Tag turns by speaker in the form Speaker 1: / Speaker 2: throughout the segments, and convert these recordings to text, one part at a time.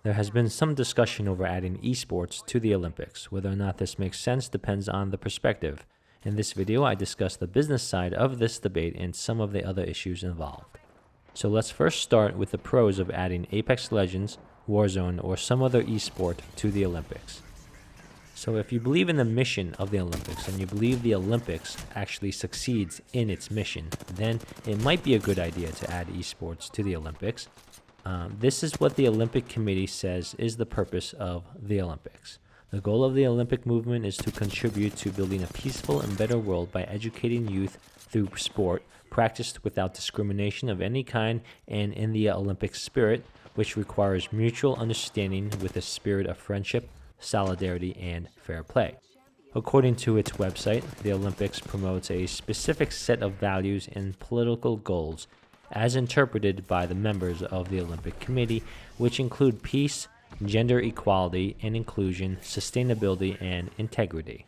Speaker 1: There has been some discussion over adding esports to the Olympics. Whether or not this makes sense depends on the perspective. In this video, I discuss the business side of this debate and some of the other issues involved. So let's first start with the pros of adding Apex Legends, Warzone, or some other esport to the Olympics. So if you believe in the mission of the Olympics and you believe the Olympics actually succeeds in its mission, then it might be a good idea to add esports to the Olympics. This is what the Olympic Committee says is the purpose of the Olympics. The goal of the Olympic movement is to contribute to building a peaceful and better world by educating youth through sport, practiced without discrimination of any kind and in the Olympic spirit, which requires mutual understanding with a spirit of friendship, solidarity, and fair play. According to its website, the Olympics promotes a specific set of values and political goals as interpreted by the members of the Olympic Committee, which include peace, gender equality and inclusion, sustainability, and integrity.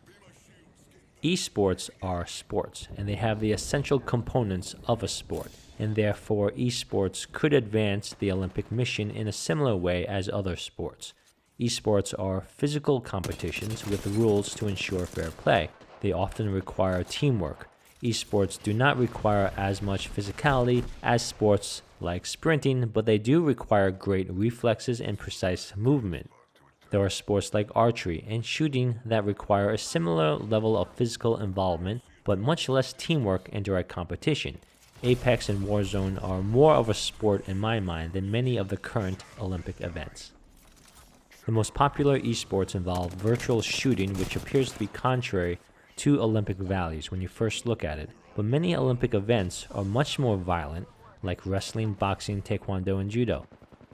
Speaker 1: Esports are sports, and they have the essential components of a sport, and therefore esports could advance the Olympic mission in a similar way as other sports. Esports are physical competitions with rules to ensure fair play. They often require teamwork. Esports do not require as much physicality as sports like sprinting, but they do require great reflexes and precise movement. There are sports like archery and shooting that require a similar level of physical involvement, but much less teamwork and direct competition. Apex and Warzone are more of a sport in my mind than many of the current Olympic events. The most popular esports involve virtual shooting, which appears to be contrary to Olympic values when you first look at it, but many Olympic events are much more violent, like wrestling, boxing, taekwondo, and judo.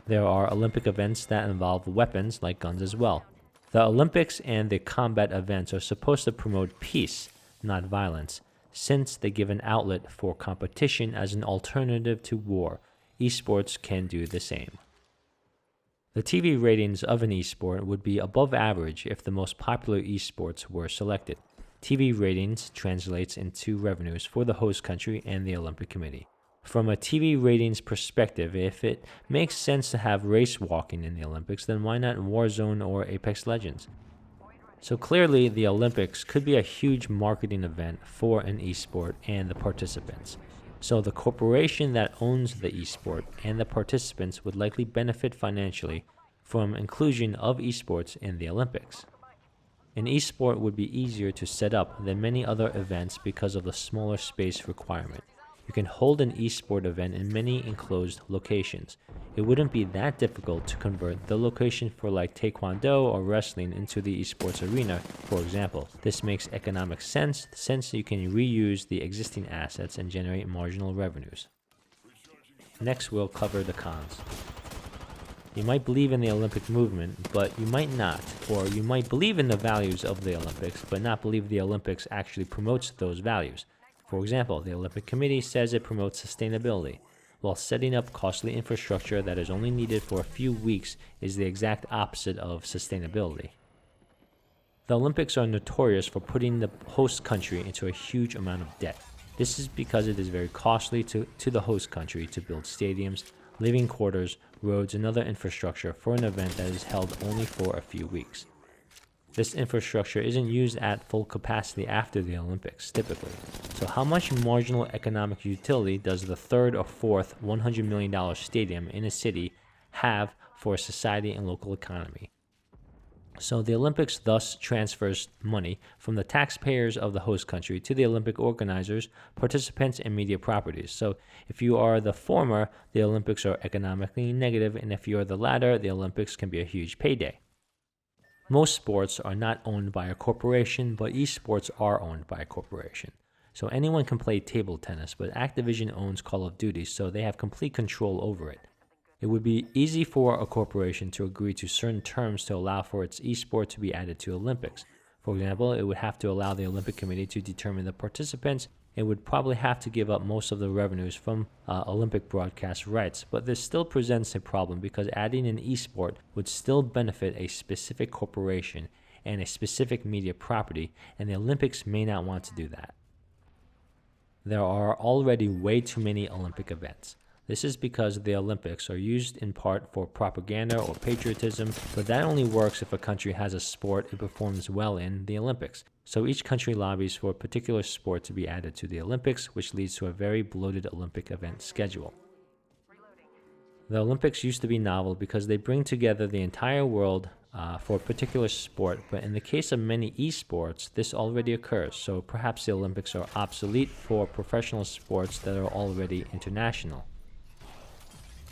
Speaker 1: There are Olympic events that involve weapons like guns as well. The Olympics and the combat events are supposed to promote peace, not violence, since they give an outlet for competition as an alternative to war. Esports can do the same. The TV ratings of an esport would be above average if the most popular esports were selected. TV ratings translates into revenues for the host country and the Olympic Committee. From a TV ratings perspective, if it makes sense to have race walking in the Olympics, then why not Warzone or Apex Legends? So clearly, the Olympics could be a huge marketing event for an esport and the participants. So the corporation that owns the esport and the participants would likely benefit financially from inclusion of esports in the Olympics. An esport would be easier to set up than many other events because of the smaller space requirement. You can hold an esport event in many enclosed locations. It wouldn't be that difficult to convert the location for like taekwondo or wrestling into the esports arena, for example. This makes economic sense since you can reuse the existing assets and generate marginal revenues. Next, we'll cover the cons. You might believe in the Olympic movement, but you might not. Or you might believe in the values of the Olympics, but not believe the Olympics actually promotes those values. For example, the Olympic Committee says it promotes sustainability, while setting up costly infrastructure that is only needed for a few weeks is the exact opposite of sustainability. The Olympics are notorious for putting the host country into a huge amount of debt. This is because it is very costly to the host country to build stadiums, living quarters, roads, and other infrastructure for an event that is held only for a few weeks. This infrastructure isn't used at full capacity after the Olympics, typically. So how much marginal economic utility does the third or fourth $100 million stadium in a city have for a society and local economy? So the Olympics thus transfers money from the taxpayers of the host country to the Olympic organizers, participants, and media properties. So if you are the former, the Olympics are economically negative, and if you are the latter, the Olympics can be a huge payday. Most sports are not owned by a corporation, but esports are owned by a corporation. So anyone can play table tennis, but Activision owns Call of Duty, so they have complete control over it. It would be easy for a corporation to agree to certain terms to allow for its esport to be added to Olympics. For example, it would have to allow the Olympic Committee to determine the participants. It would probably have to give up most of the revenues from Olympic broadcast rights, but this still presents a problem because adding an esport would still benefit a specific corporation and a specific media property, and the Olympics may not want to do that. There are already way too many Olympic events. This is because the Olympics are used in part for propaganda or patriotism, but that only works if a country has a sport it performs well in the Olympics. So each country lobbies for a particular sport to be added to the Olympics, which leads to a very bloated Olympic event schedule. The Olympics used to be novel because they bring together the entire world for a particular sport, but in the case of many eSports, this already occurs, so perhaps the Olympics are obsolete for professional sports that are already international.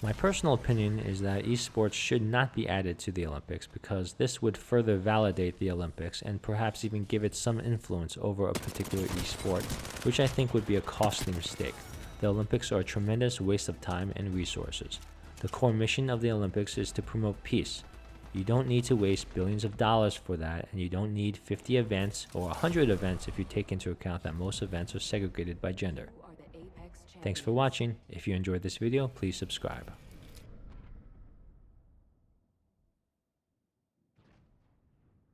Speaker 1: My personal opinion is that eSports should not be added to the Olympics because this would further validate the Olympics and perhaps even give it some influence over a particular eSport, which I think would be a costly mistake. The Olympics are a tremendous waste of time and resources. The core mission of the Olympics is to promote peace. You don't need to waste billions of dollars for that, and you don't need 50 events or 100 events if you take into account that most events are segregated by gender. Thanks for watching. If you enjoyed this video, please subscribe.